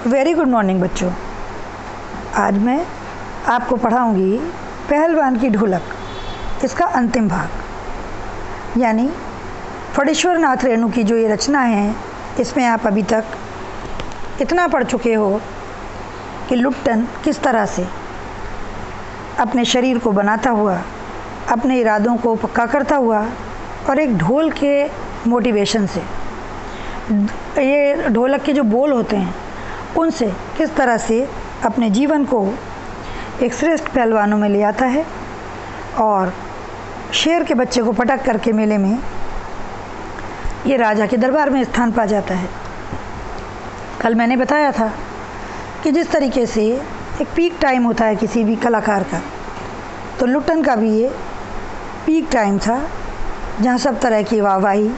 Very good morning बच्चों। आज मैं आपको पढ़ाऊंगी पहलवान की ढोलक, इसका अंतिम भाग। यानी फणीश्वर नाथ रेणु की जो ये रचना है, इसमें आप अभी तक इतना पढ़ चुके हो कि लुट्टन किस तरह से अपने शरीर को बनाता हुआ, अपने इरादों को पक्का करता हुआ और एक ढोल के मोटिवेशन से, ये ढोलक के जो बोल होते हैं उनसे किस तरह से अपने जीवन को एक श्रेष्ठ पहलवानों में ले आता है और शेर के बच्चे को पटक करके मेले में ये राजा के दरबार में स्थान पा जाता है। कल मैंने बताया था कि जिस तरीके से एक पीक टाइम होता है किसी भी कलाकार का, तो लुट्टन का भी ये पीक टाइम था जहाँ सब तरह की वाहवाही,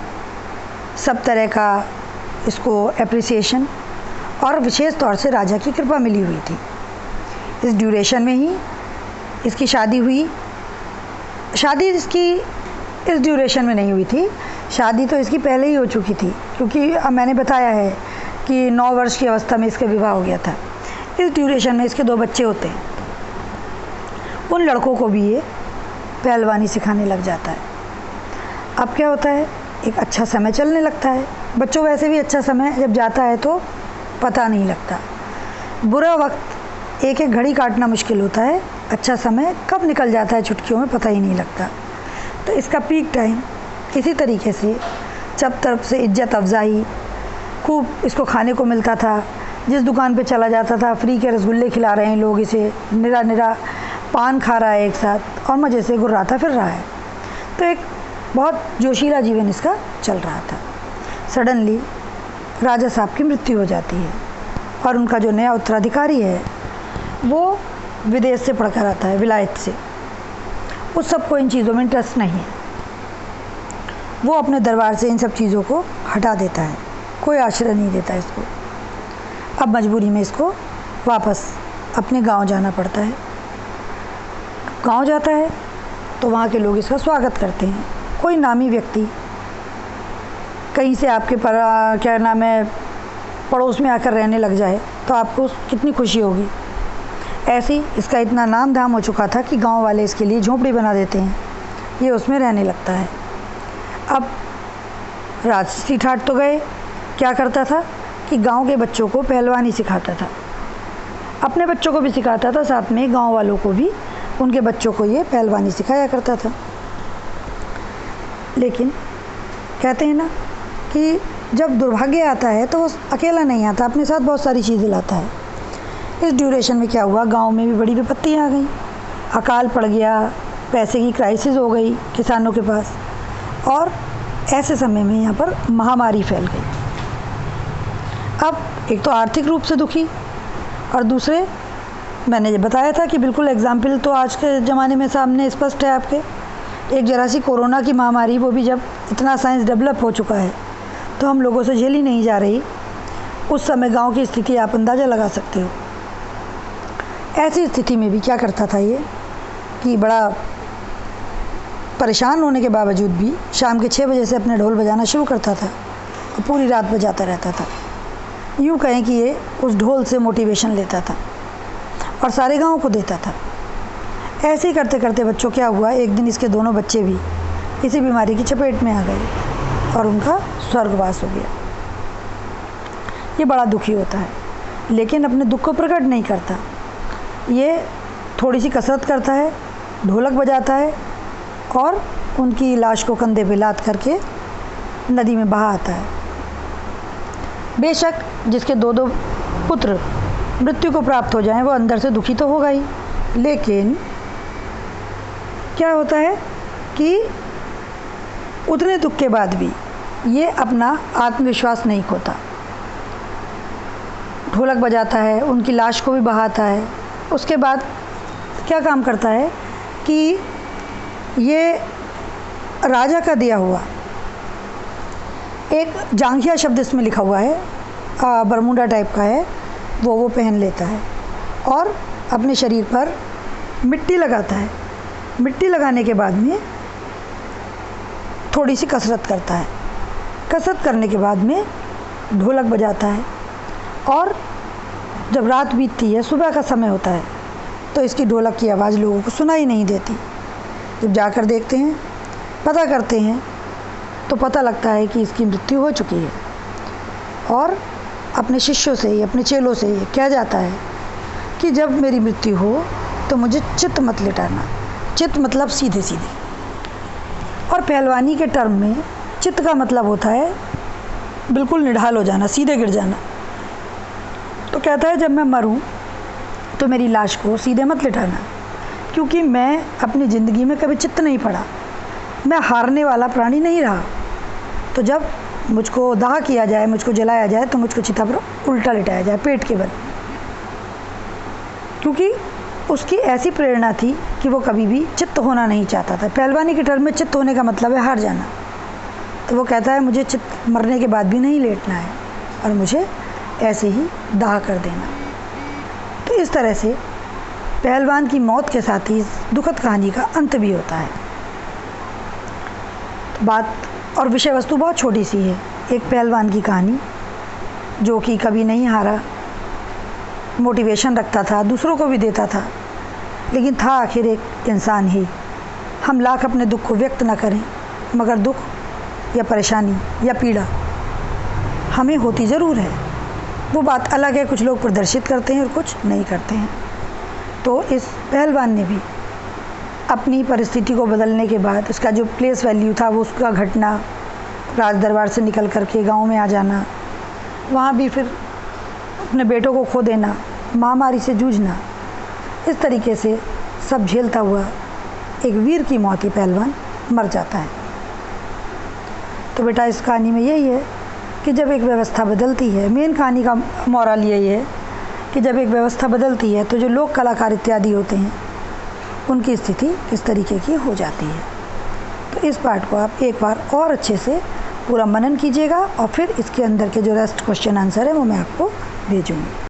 सब तरह का इसको एप्रिसिएशन और विशेष तौर से राजा की कृपा मिली हुई थी। इस ड्यूरेशन में ही इसकी शादी हुई। शादी इसकी इस ड्यूरेशन में नहीं हुई थी, शादी तो इसकी पहले ही हो चुकी थी, क्योंकि अब मैंने बताया है कि 9 वर्ष की अवस्था में इसका विवाह हो गया था। इस ड्यूरेशन में इसके 2 बच्चे होते हैं। उन लड़कों को भी ये पहलवानी सिखाने लग जाता है। अब क्या होता है, एक अच्छा समय चलने लगता है। बच्चों वैसे भी अच्छा समय जब जाता है तो पता नहीं लगता। बुरा वक्त एक एक घड़ी काटना मुश्किल होता है, अच्छा समय कब निकल जाता है चुटकियों में पता ही नहीं लगता। तो इसका पीक टाइम इसी तरीके से सब तरफ से इज्जत अफजाई, खूब इसको खाने को मिलता था। जिस दुकान पे चला जाता था फ्री के रसगुल्ले खिला रहे हैं लोग, इसे निरा निरा पान खा रहा है एक साथ और मज़े से गुर्राता फिर रहा है। तो एक बहुत जोशीला जीवन इसका चल रहा था। सडनली राजा साहब की मृत्यु हो जाती है और उनका जो नया उत्तराधिकारी है वो विदेश से पढ़कर आता है, विलायत से। उस सबको इन चीज़ों में इंटरेस्ट नहीं है। वो अपने दरबार से इन सब चीज़ों को हटा देता है, कोई आश्रय नहीं देता इसको। अब मजबूरी में इसको वापस अपने गांव जाना पड़ता है। गांव जाता है तो वहाँ के लोग इसका स्वागत करते हैं। कोई नामी व्यक्ति कहीं से आपके क्या नाम है पड़ोस में आकर रहने लग जाए तो आपको कितनी खुशी होगी। ऐसे ही इसका इतना नाम धाम हो चुका था कि गांव वाले इसके लिए झोंपड़ी बना देते हैं, ये उसमें रहने लगता है। अब राजसी ठाट तो गए, क्या करता था कि गांव के बच्चों को पहलवानी सिखाता था, अपने बच्चों को भी सिखाता था, साथ में गांव वालों को भी उनके बच्चों को ये पहलवानी सिखाया करता था। लेकिन कहते हैं ना कि जब दुर्भाग्य आता है तो वो अकेला नहीं आता, अपने साथ बहुत सारी चीज़ें लाता है। इस ड्यूरेशन में क्या हुआ, गांव में भी बड़ी विपत्तियाँ आ गई, अकाल पड़ गया, पैसे की क्राइसिस हो गई किसानों के पास, और ऐसे समय में यहाँ पर महामारी फैल गई। अब एक तो आर्थिक रूप से दुखी और दूसरे, मैंने ये बताया था कि बिल्कुल एग्जाम्पल तो आज के ज़माने में सामने स्पष्ट है आपके, एक जरा सी कोरोना की महामारी, वो भी जब इतना साइंस डेवलप हो चुका है तो हम लोगों से झेली नहीं जा रही। उस समय गांव की स्थिति आप अंदाज़ा लगा सकते हो। ऐसी स्थिति में भी क्या करता था ये कि बड़ा परेशान होने के बावजूद भी शाम के 6 बजे से अपने ढोल बजाना शुरू करता था और पूरी रात बजाता रहता था। यूँ कहें कि ये उस ढोल से मोटिवेशन लेता था और सारे गाँव को देता था। ऐसे ही करते करते बच्चों क्या हुआ, एक दिन इसके दोनों बच्चे भी इसी बीमारी की चपेट में आ गए और उनका स्वर्गवास हो गया। ये बड़ा दुखी होता है, लेकिन अपने दुख को प्रकट नहीं करता। ये थोड़ी सी कसरत करता है, ढोलक बजाता है और उनकी लाश को कंधे पे लाद करके नदी में बहा आता है। बेशक जिसके 2-2 पुत्र मृत्यु को प्राप्त हो जाएं, वो अंदर से दुखी तो होगा ही, लेकिन क्या होता है कि उतने दुख के बाद भी ये अपना आत्मविश्वास नहीं खोता। ढोलक बजाता है, उनकी लाश को भी बहाता है। उसके बाद क्या काम करता है कि ये राजा का दिया हुआ एक जांघिया शब्द इसमें लिखा हुआ है, बरमूडा टाइप का है, वो पहन लेता है और अपने शरीर पर मिट्टी लगाता है। मिट्टी लगाने के बाद में थोड़ी सी कसरत करता है। कसरत करने के बाद में ढोलक बजाता है और जब रात बीतती है, सुबह का समय होता है, तो इसकी ढोलक की आवाज़ लोगों को सुनाई नहीं देती। जब जाकर देखते हैं, पता करते हैं, तो पता लगता है कि इसकी मृत्यु हो चुकी है। और अपने शिष्यों से, अपने चेलों से ये कहा जाता है कि जब मेरी मृत्यु हो तो मुझे चित मत लिटाना। चित मतलब सीधे सीधे। और पहलवानी के टर्म में चित का मतलब होता है बिल्कुल निढाल हो जाना, सीधे गिर जाना। तो कहता है जब मैं मरूं तो मेरी लाश को सीधे मत लिटाना, क्योंकि मैं अपनी ज़िंदगी में कभी चित्त नहीं पड़ा, मैं हारने वाला प्राणी नहीं रहा। तो जब मुझको दाह किया जाए, मुझको जलाया जाए, तो मुझको चिता पर उल्टा लिटाया जाए, पेट के बल, क्योंकि उसकी ऐसी प्रेरणा थी कि वो कभी भी चित्त होना नहीं चाहता था। पहलवानी के टर्म में चित्त होने का मतलब है हार जाना। तो वो कहता है मुझे चित्त मरने के बाद भी नहीं लेटना है और मुझे ऐसे ही दाह कर देना। तो इस तरह से पहलवान की मौत के साथ ही इस दुखद कहानी का अंत भी होता है। तो बात और विषय वस्तु बहुत छोटी सी है। एक पहलवान की कहानी जो कि कभी नहीं हारा, मोटिवेशन रखता था, दूसरों को भी देता था, लेकिन था आखिर एक इंसान ही। हम लाख अपने दुख को व्यक्त न करें, मगर दुख या परेशानी या पीड़ा हमें होती ज़रूर है। वो बात अलग है, कुछ लोग प्रदर्शित करते हैं और कुछ नहीं करते हैं। तो इस पहलवान ने भी अपनी परिस्थिति को बदलने के बाद उसका जो प्लेस वैल्यू था, वो उसका घटना, राज दरबार से निकल कर के गाँव में आ जाना, वहाँ भी फिर अपने बेटों को खो देना, महामारी से जूझना, इस तरीके से सब झेलता हुआ एक वीर की मौत ही पहलवान मर जाता है। तो बेटा इस कहानी में यही है कि जब एक व्यवस्था बदलती है, मेन कहानी का मोरल यही है कि जब एक व्यवस्था बदलती है तो जो लोक कलाकार इत्यादि होते हैं उनकी स्थिति किस तरीके की हो जाती है। तो इस पार्ट को आप एक बार और अच्छे से पूरा मनन कीजिएगा और फिर इसके अंदर के जो रेस्ट क्वेश्चन आंसर है वो मैं आपको भेजूँगी।